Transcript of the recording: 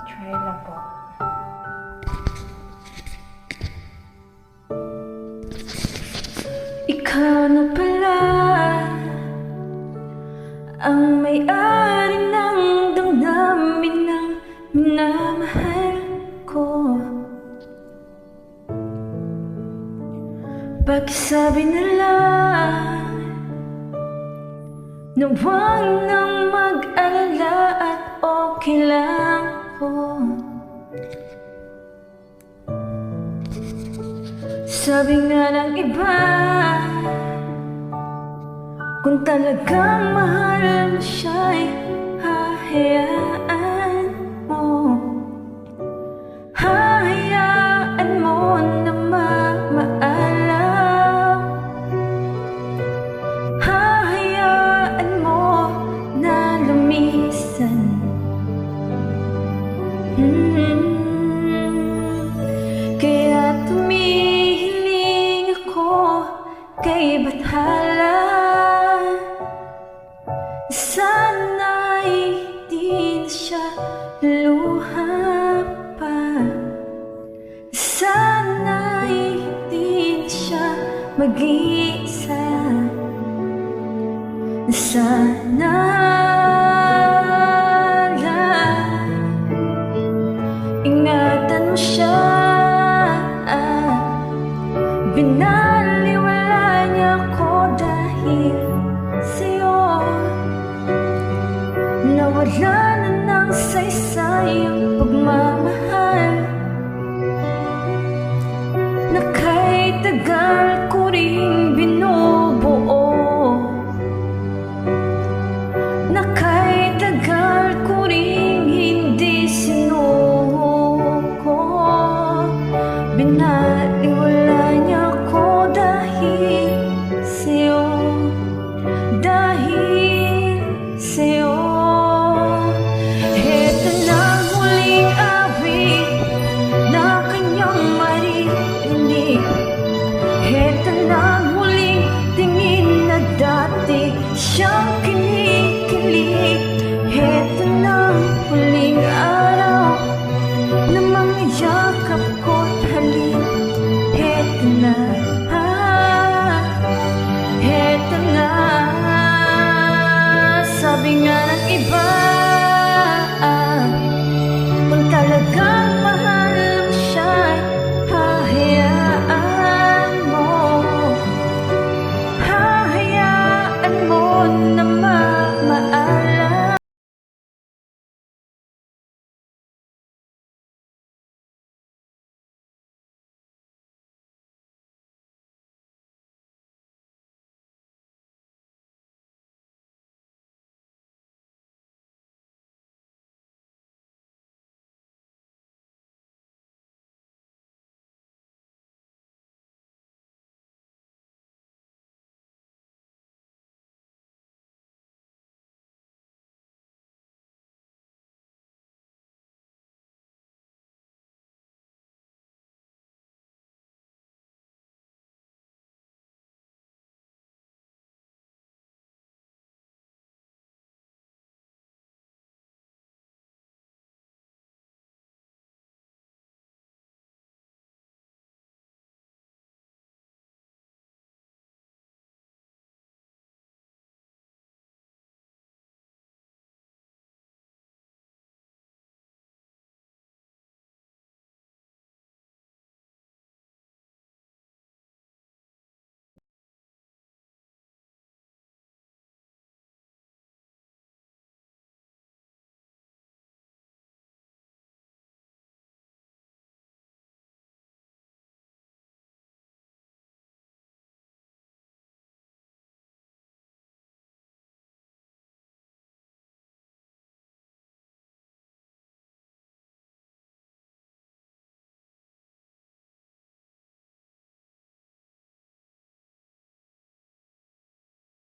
Pa-try lang po. Ikaw na pala ang may-ari ng damdamin ng minamahal ko. Pagsabi nila na huwag nang mag-alala at okay lang ko. Sabi nga ng iba, kung talagang mahal mo siya'y hahayaan mo. Hahayaan mo na mamaalam. Hahayaan mo na lumisan. Kaya tumihiling ako kay Bathala. Sana'y di na siya luha pa. Sana'y di na siya mag-iisa. Sana lang ingatan mo siya. Binaliwala niya ako dahil sa'yo. Nawala na ng saysay